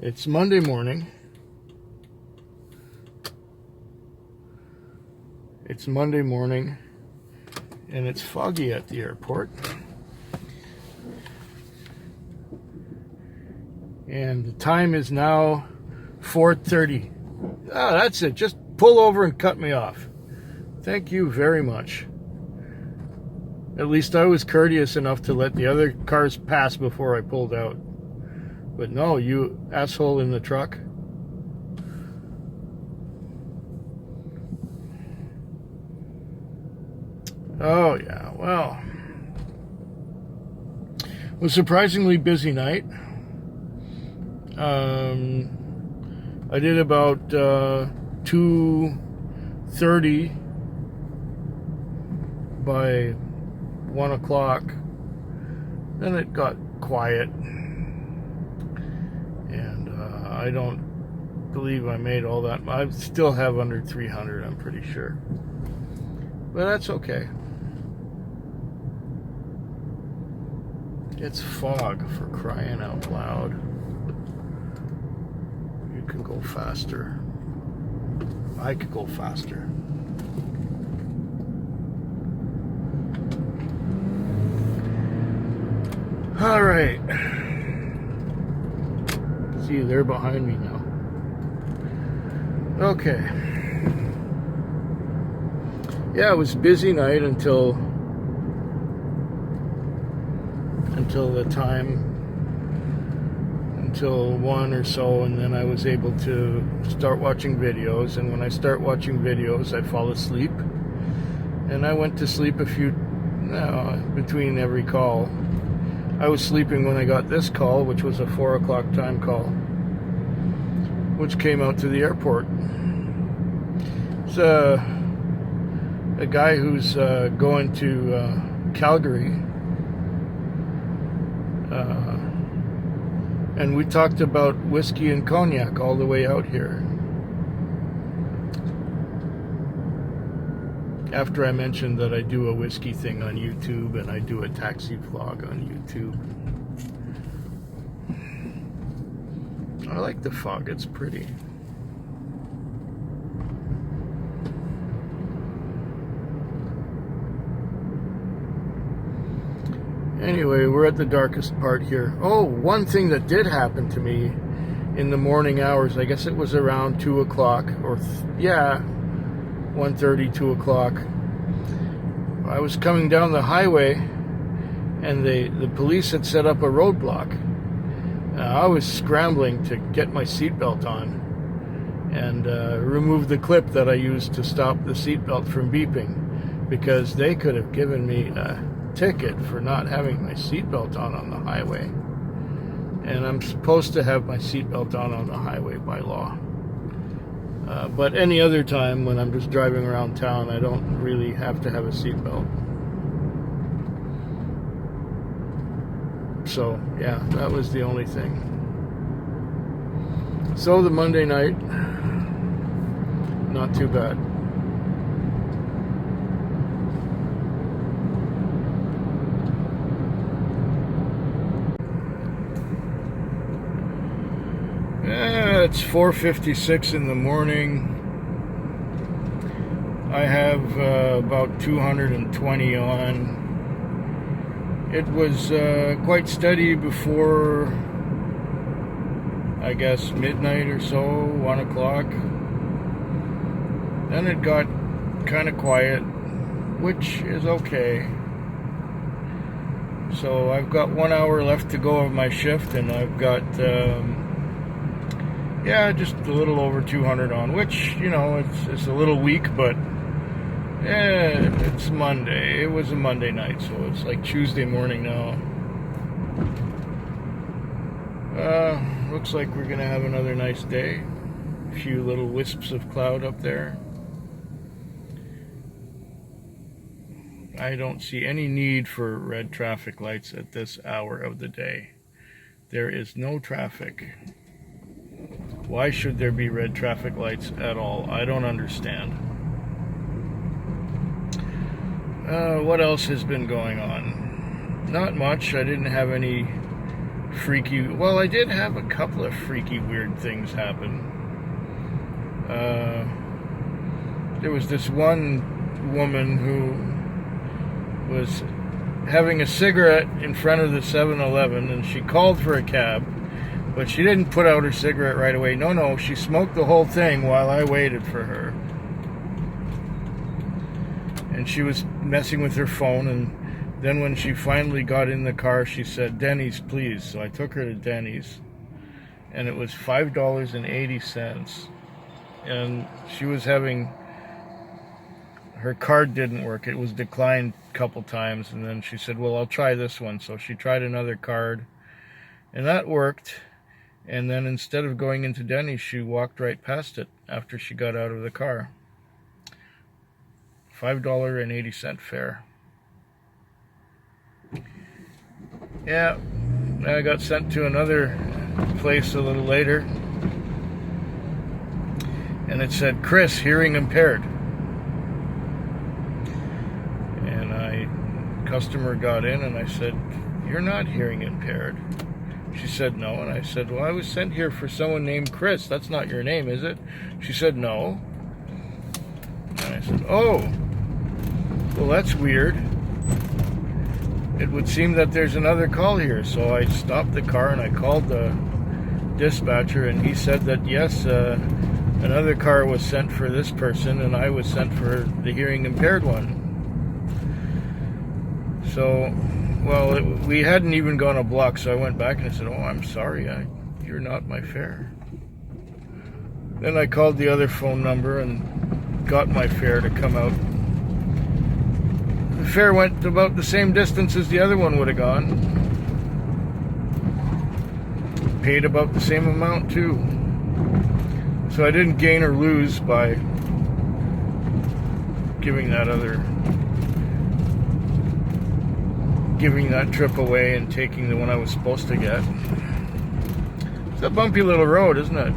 It's Monday morning. It's Monday morning, and it's foggy at the airport. And the time is now 4:30. Ah, that's it. Just pull over and cut me off. Thank you very much. At least I was courteous enough to let the other cars pass before I pulled out. But no, you asshole in the truck. Oh yeah, well, it was a surprisingly busy night. I did about 2:30 by 1 o'clock. Then it got quiet, and I don't believe I made all that. I still have under 300, I'm pretty sure, but that's okay. It's fog, for crying out loud. You can go faster. I could go faster. All right. See, they're behind me now. Okay. Yeah, it was a busy night until the time, until 1 or so, and then I was able to start watching videos. And when I start watching videos, I fall asleep, and I went to sleep between every call. I was sleeping when I got this call, which was a 4 o'clock time call, which came out to the airport. It's a guy who's going to Calgary. And we talked about whiskey and cognac all the way out here. After I mentioned that I do a whiskey thing on YouTube and I do a taxi vlog on YouTube. I like the fog, it's pretty. Anyway, we're at the darkest part here. Oh, one thing that did happen to me in the morning hours, I guess it was around 2 o'clock, or 1:30, 2 o'clock. I was coming down the highway, and the police had set up a roadblock. I was scrambling to get my seatbelt on and remove the clip that I used to stop the seatbelt from beeping, because they could have given me a ticket for not having my seatbelt on the highway. And I'm supposed to have my seatbelt on the highway by law. But any other time when I'm just driving around town, I don't really have to have a seatbelt. So, yeah, that was the only thing. So the Monday night, not too bad. It's 4:56 in the morning. I have about 220 on. It was quite steady before, I guess, midnight or so, 1 o'clock. Then it got kind of quiet, which is okay. So I've got 1 hour left to go of my shift, and I've got just a little over 200 on, which, it's a little weak, but it's Monday. It was a Monday night, so it's like Tuesday morning now. Looks like we're gonna have another nice day. A few little wisps of cloud up there. I don't see any need for red traffic lights at this hour of the day. There is no traffic. Why should there be red traffic lights at all? I don't understand. What else has been going on? Not much. I didn't have any freaky. Well, I did have a couple of freaky, weird things happen. There was this one woman who was having a cigarette in front of the 7-Eleven, and she called for a cab, but she didn't put out her cigarette right away. No, she smoked the whole thing while I waited for her. And she was messing with her phone, and then when she finally got in the car, she said, "Denny's, please." So I took her to Denny's, and it was $5.80. And she was having, her card didn't work. It was declined a couple times, and then she said, "Well, I'll try this one." So she tried another card, and that worked. And then instead of going into Denny's, she walked right past it after she got out of the car. $5.80 fare. Yeah, I got sent to another place a little later, and it said, "Chris, hearing impaired." And customer got in, and I said, "You're not hearing impaired." She said, "No." And I said, "Well, I was sent here for someone named Chris. That's not your name, is it?" She said, "No." And I said, "Oh, well, that's weird. It would seem that there's another call here." So I stopped the car and I called the dispatcher, and he said that yes, another car was sent for this person, and I was sent for the hearing impaired one. So, well, we hadn't even gone a block, so I went back and I said, "Oh, I'm sorry, you're not my fare." Then I called the other phone number and got my fare to come out. The fare went about the same distance as the other one would have gone. Paid about the same amount too. So I didn't gain or lose by giving that trip away and taking the one I was supposed to get. It's a bumpy little road, isn't it?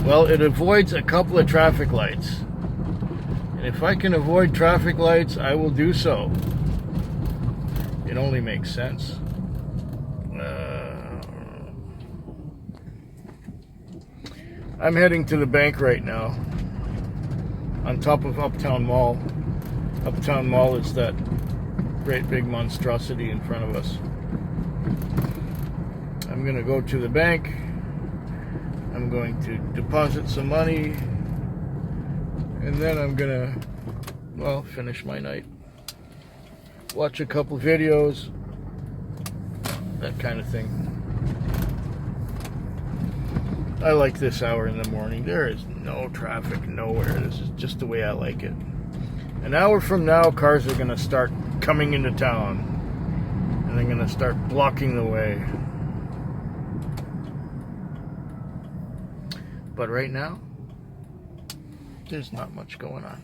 Well, it avoids a couple of traffic lights. And if I can avoid traffic lights, I will do so. It only makes sense. I'm heading to the bank right now, on top of Uptown Mall. Uptown Mall is that great big monstrosity in front of us. I'm going to go to the bank. I'm going to deposit some money, and then I'm going to, well, finish my night. Watch a couple videos, that kind of thing. I like this hour in the morning. There is no traffic nowhere. This is just the way I like it. An hour from now, cars are going to start coming into town, and they're going to start blocking the way. But right now, there's not much going on.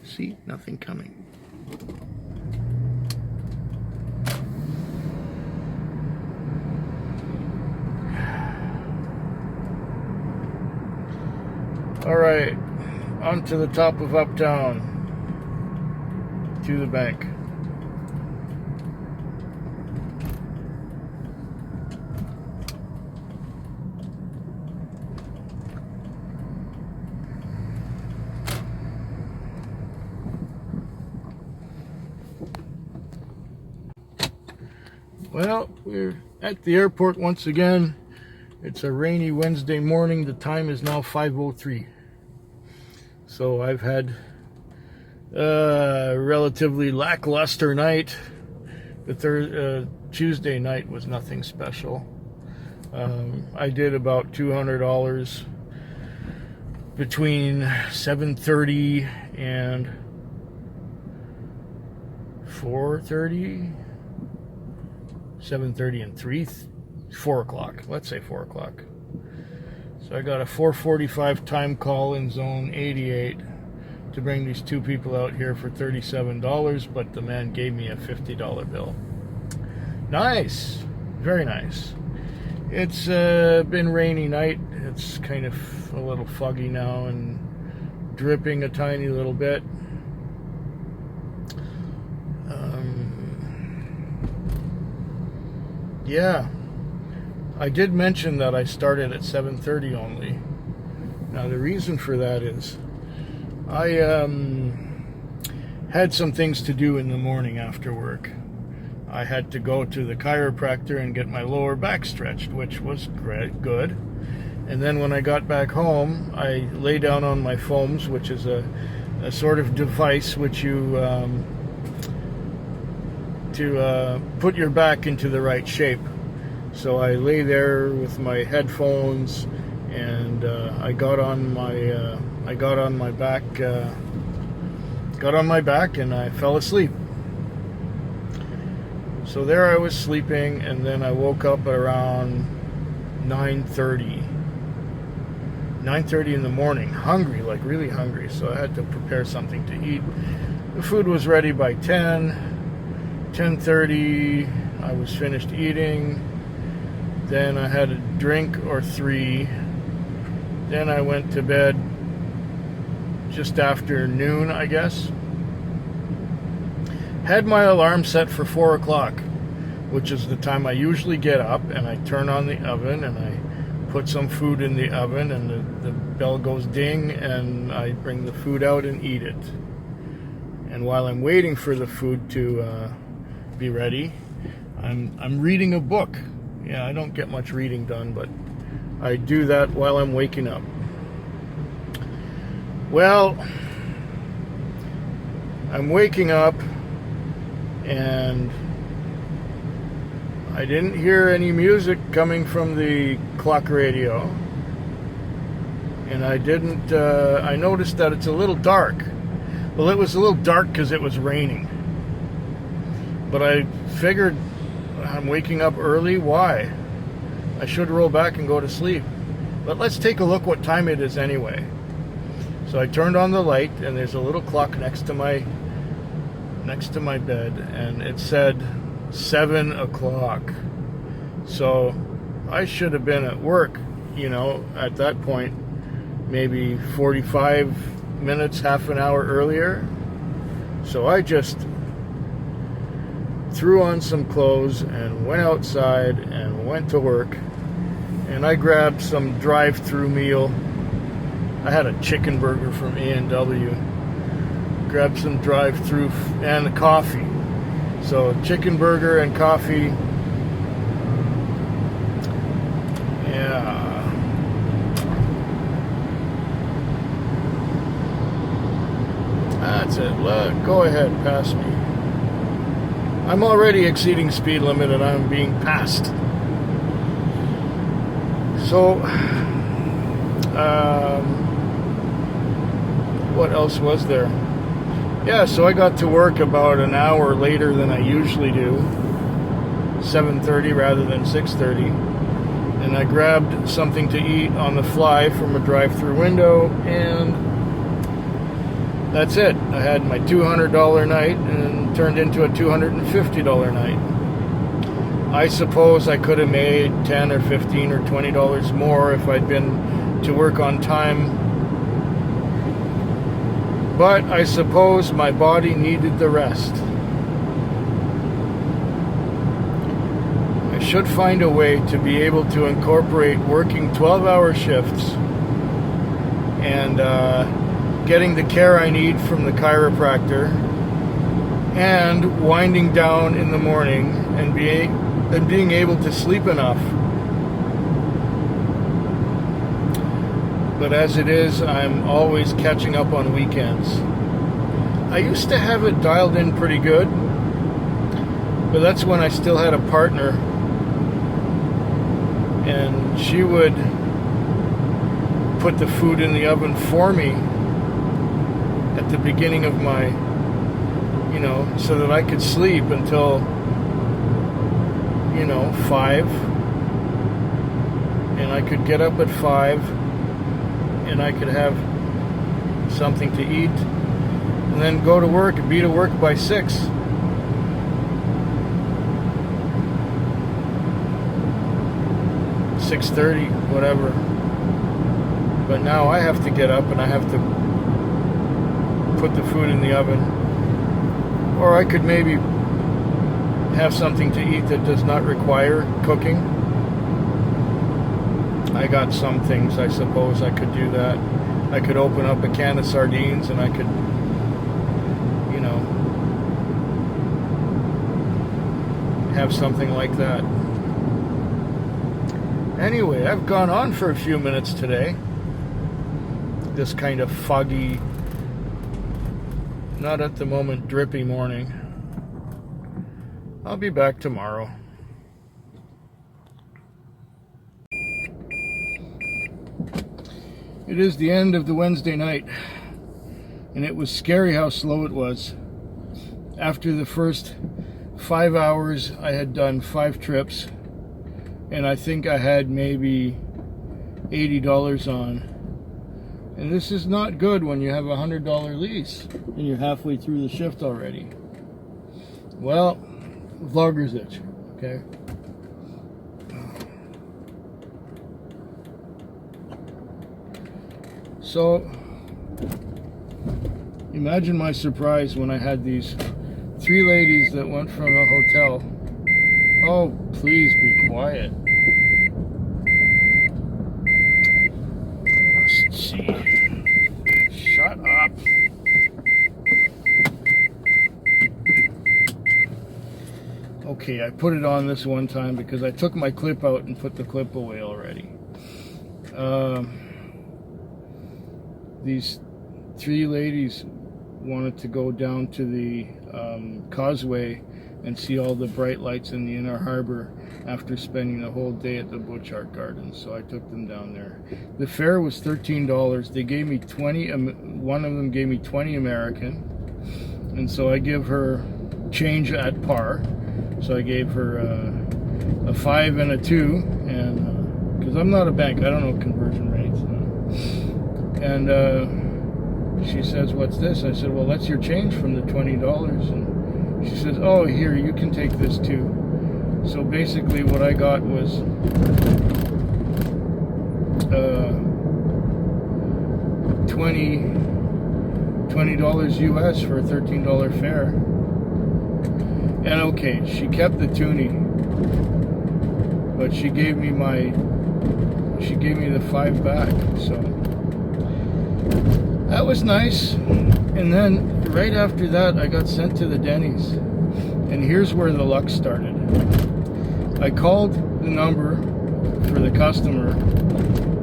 See, nothing coming. All right, on to the top of Uptown, to the bank. Well, we're at the airport once again. It's a rainy Wednesday morning. The time is now 5:03. So I've had a relatively lackluster night. The Tuesday night was nothing special. I did about $200 between 7:30 and 4:30. 7:30 and 4 o'clock. Let's say 4 o'clock. So I got a 4:45 time call in zone 88 to bring these two people out here for $37, but the man gave me a $50 bill. Nice. Very nice. It's been rainy night. It's kind of a little foggy now and dripping a tiny little bit. Yeah, I did mention that I started at 7:30 only. Now the reason for that is I had some things to do in the morning after work. I had to go to the chiropractor and get my lower back stretched, which was good. And then when I got back home, I lay down on my foams, which is a sort of device which you to put your back into the right shape. So I lay there with my headphones, and I got on my back, and I fell asleep. So there I was sleeping, and then I woke up at around 9:30 in the morning, hungry, like really hungry. So I had to prepare something to eat. The food was ready by 10:30. I was finished eating. Then I had a drink or three. Then I went to bed just after noon, I guess. Had my alarm set for 4 o'clock, which is the time I usually get up, and I turn on the oven and I put some food in the oven, and the bell goes ding, and I bring the food out and eat it. And while I'm waiting for the food to be ready, I'm reading a book. Yeah, I don't get much reading done, but I do that while I'm waking up. Well, I'm waking up, and I didn't hear any music coming from the clock radio, and I noticed that it's a little dark. Well, it was a little dark because it was raining, but I figured I'm waking up early. Why? I should roll back and go to sleep. But let's take a look what time it is anyway. So I turned on the light, and there's a little clock next to my bed, and it said 7 o'clock. So I should have been at work, at that point, maybe 45 minutes, half an hour earlier. So I just threw on some clothes and went outside and went to work, and I grabbed some drive-through meal. I had a chicken burger from A&W. Grabbed some drive-through and a coffee. So chicken burger and coffee. Yeah. That's it. Go ahead, pass me. I'm already exceeding speed limit, and I'm being passed. So, what else was there? Yeah, so I got to work about an hour later than I usually do, 7:30 rather than 6:30, and I grabbed something to eat on the fly from a drive-through window, and that's it. I had my $200 night and turned into a $250 night. I suppose I could have made $10 or $15 or $20 more if I'd been to work on time, but I suppose my body needed the rest. I should find a way to be able to incorporate working 12-hour shifts and getting the care I need from the chiropractor, and winding down in the morning and being able to sleep enough. But as it is, I'm always catching up on weekends. I used to have it dialed in pretty good, but that's when I still had a partner, and she would put the food in the oven for me at the beginning of my, so that I could sleep until, 5, and I could get up at 5, and I could have something to eat, and then go to work and be to work by 6. $6:30, whatever. But now I have to get up and I have to put the food in the oven. Or I could maybe have something to eat that does not require cooking. I got some things, I suppose I could do that. I could open up a can of sardines and I could, you know, have something like that. Anyway, I've gone on for a few minutes today. This kind of foggy, not at the moment drippy morning. I'll be back tomorrow. It is the end of the Wednesday night, and it was scary how slow it was. After the first 5 hours, I had done 5 trips, and I think I had maybe $80 on. And this is not good when you have a $100 lease and you're halfway through the shift already. Well, vlogger's itch, okay? So, imagine my surprise when I had these 3 ladies that went from a hotel. Oh, please be quiet. Let's see. Shut up. Okay, I put it on this one time because I took my clip out and put the clip away already. These 3 ladies wanted to go down to the causeway and see all the bright lights in the Inner Harbor after spending the whole day at the Butchart Gardens. So I took them down there. The fare was $13. They gave me 20, one of them gave me 20 American. And so I give her change at par. So I gave her a 5 and a 2, and because I'm not a bank, I don't know conversion rates. And she says, "What's this?" I said, "Well, that's your change from the $20." And she says, "Oh, here, you can take this too." So basically what I got was $20 US for a $13 fare. And okay, she kept the toonie, but she gave me the 5 back, so that was nice. And then right after that, I got sent to the Denny's, and here's where the luck started. I called the number for the customer,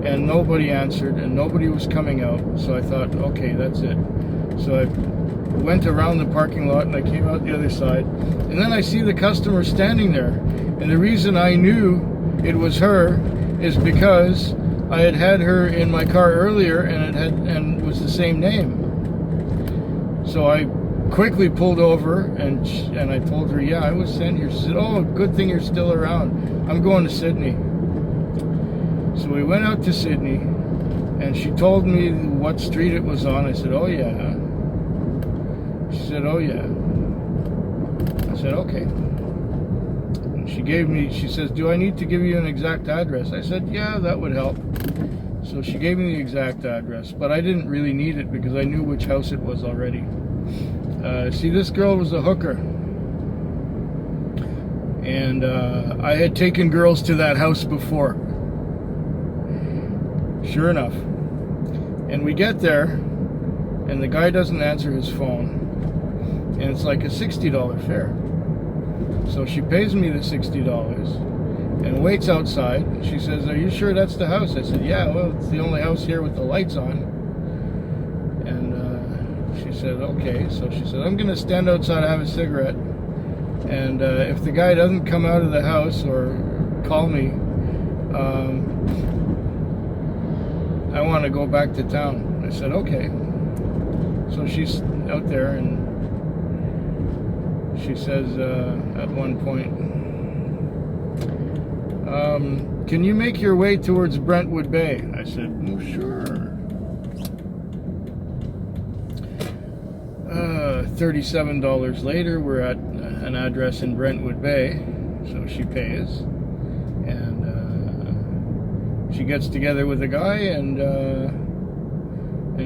and nobody answered, and nobody was coming out. So I thought, okay, that's it. So I went around the parking lot, and I came out the other side, and then I see the customer standing there. And the reason I knew it was her is because I had her in my car earlier, and was the same name. So I quickly pulled over, and I told her, yeah, I was sent here. She said, "Oh, good thing you're still around. I'm going to Sydney." So we went out to Sydney, and she told me what street it was on. I said, "Oh yeah." She said, "Oh yeah." I said, "Okay." And she says, "Do I need to give you an exact address?" I said, "Yeah, that would help." So she gave me the exact address, but I didn't really need it because I knew which house it was already. See, this girl was a hooker. And I had taken girls to that house before. Sure enough. And we get there, and the guy doesn't answer his phone. And it's like a $60 fare. So she pays me the $60 and waits outside. She says, "Are you sure that's the house?" I said, "Yeah, well, it's the only house here with the lights on." And she said, "Okay." So she said, "I'm going to stand outside and have a cigarette. And if the guy doesn't come out of the house or call me, I want to go back to town." I said, "Okay." So she's out there, and she says at one point, "Can you make your way towards Brentwood Bay?" I said, "Oh, sure." 37 $37 later, we're at an address in Brentwood Bay, so she pays, and she gets together with a guy, and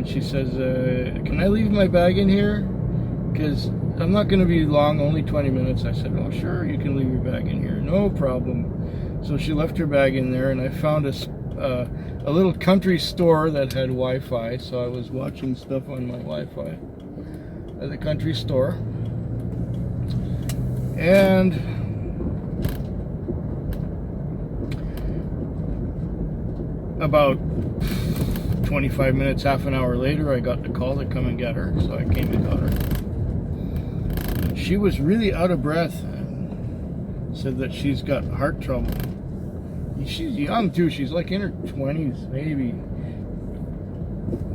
she says, "Can I leave my bag in here? Because I'm not going to be long, only 20 minutes. I said, oh, sure, you can leave your bag in here. No problem. So she left her bag in there, and I found a little country store that had Wi-Fi. So I was watching stuff on my Wi-Fi at the country store. And about 25 minutes, half an hour later, I got the call to come and get her. So I came and got her. And she was really out of breath and said that she's got heart trouble. She's young too. She's like in her 20s, maybe.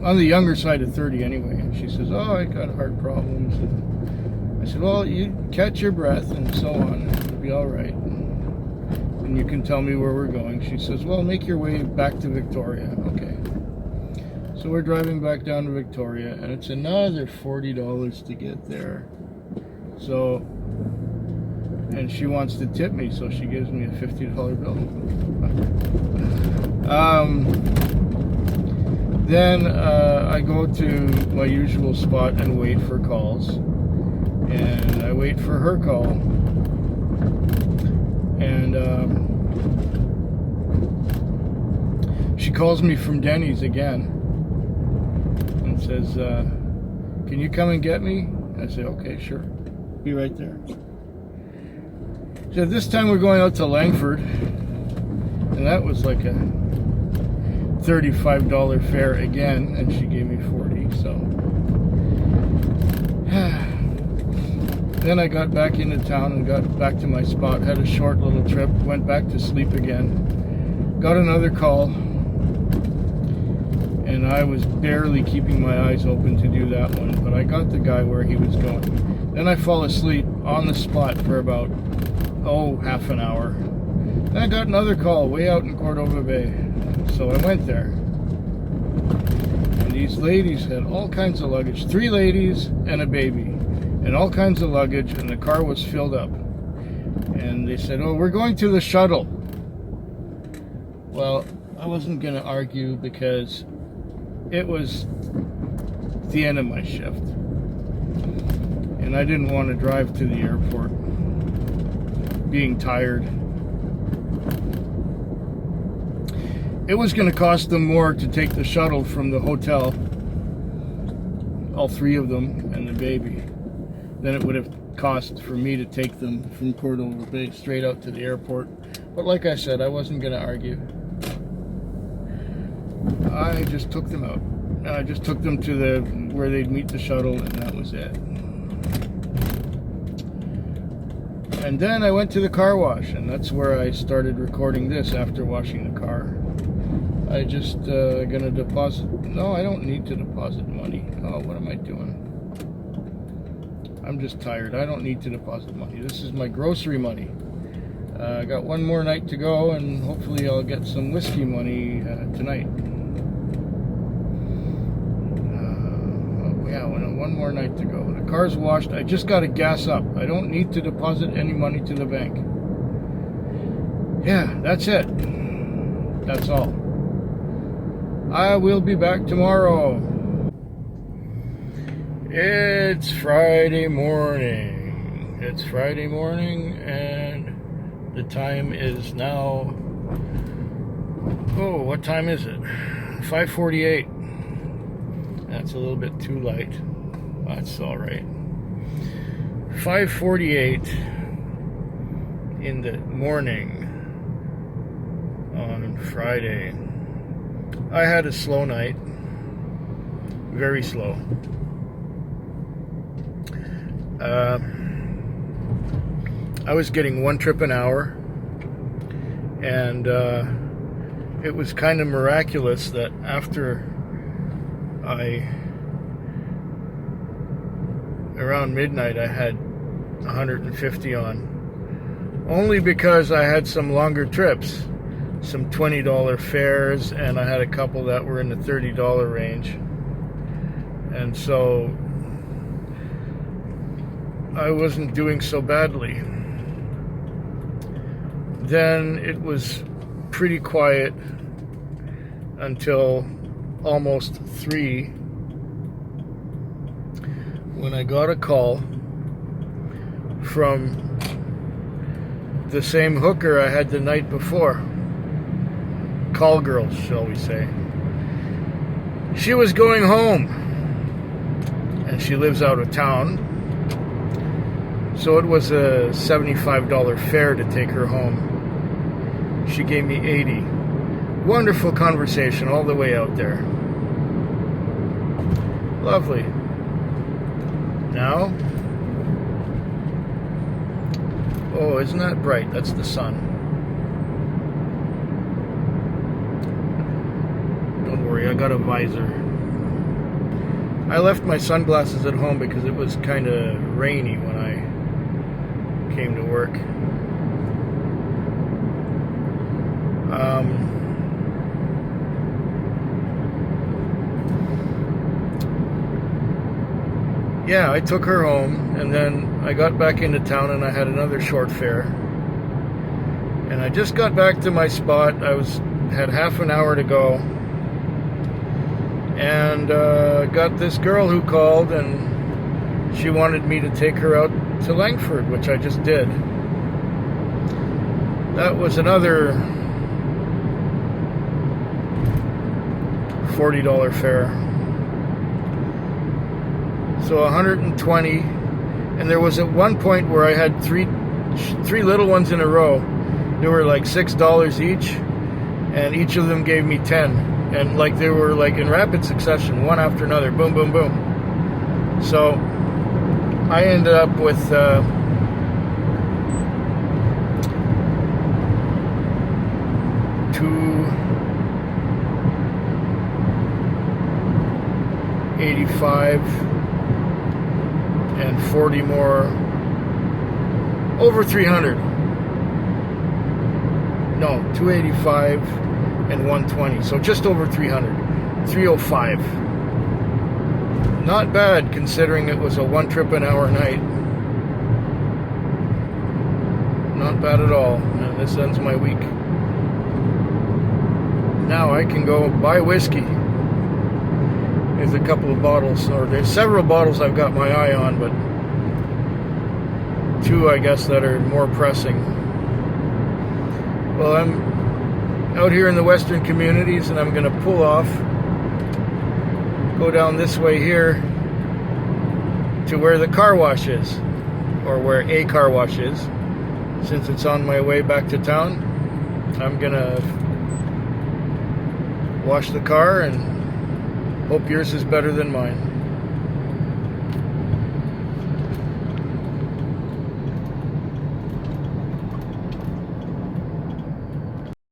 On the younger side of 30 anyway. And she says, oh, I got heart problems. And I said, well, you catch your breath and so on. It'll be all right. And you can tell me where we're going. She says, well, make your way back to Victoria. Okay. So we're driving back down to Victoria, and it's another $40 to get there. So, and she wants to tip me, so she gives me a $50 bill. Then I go to my usual spot and wait for calls. And I wait for her call. And she calls me from Denny's again and says, can you come and get me? I say, okay, sure. Be right there. So this time we're going out to Langford, and that was like a $35 fare again, and she gave me 40. So then I got back into town and got back to my spot, had a short little trip, went back to sleep again, got another call, and I was barely keeping my eyes open to do that one, but I got the guy where he was going. Then I fall asleep on the spot for about half an hour. Then I got another call way out in Cordova Bay. So I went there. And these ladies had all kinds of luggage. 3 ladies and a baby. And all kinds of luggage, and the car was filled up. And they said, oh, we're going to the shuttle. Well, I wasn't going to argue because it was the end of my shift. And I didn't want to drive to the airport being tired. It was going to cost them more to take the shuttle from the hotel, all 3 of them and the baby, than it would have cost for me to take them from Cordova Bay straight out to the airport. But like I said, I wasn't going to argue. I just took them out. I just took them to where they'd meet the shuttle, and that was it. And then I went to the car wash, and that's where I started recording this after washing the car. I just gonna deposit. No, I don't need to deposit money. Oh, what am I doing? I'm just tired. I don't need to deposit money. This is my grocery money. I got one more night to go, and hopefully I'll get some whiskey money tonight. Yeah, one more night to go. The car's washed. I just got to gas up. I don't need to deposit any money to the bank. Yeah, that's it. That's all. I will be back tomorrow. It's Friday morning. It's Friday morning, and the time is now... Oh, what time is it? 5:48. That's a little bit too light. That's all right. 5:48 in the morning on Friday. I had a slow night. Very slow. I was getting 1 trip an hour, and it was kind of miraculous that after around midnight I had 150 on, only because I had some longer trips, some $20 fares, and I had a couple that were in the $30 range, and so I wasn't doing so badly. Then it was pretty quiet until almost 3, when I got a call from the same hooker I had the night before. Call girl, shall we say. She was going home, and she lives out of town, so it was a $75 fare to take her home. She gave me $80. Wonderful conversation all the way out there. Lovely. Now, oh, isn't that bright? That's the sun. Don't worry, I got a visor. I left my sunglasses at home because it was kind of rainy when I came to work. Yeah, I took her home, and then I got back into town and I had another short fare. And I just got back to my spot. Had half an hour to go. And got this girl who called, and she wanted me to take her out to Langford, which I just did. That was another $40 fare. So 120, and there was at one point where I had three little ones in a row. They were like $6 each, and each of them gave me 10, and like they were like in rapid succession, one after another, boom, boom, boom. So I ended up with $285 and 40 more, over 300. No, 285 and 120, so just over 300. 305. Not bad considering it was a one trip an hour night. Not bad at all. And this ends my week. Now I can go buy whiskey. There's a couple of bottles, or there's several bottles I've got my eye on, but two, I guess, that are more pressing. Well, I'm out here in the Western Communities, and I'm going to pull off, go down this way here to where the car wash is, or where a car wash is. Since it's on my way back to town, I'm going to wash the car and hope yours is better than mine.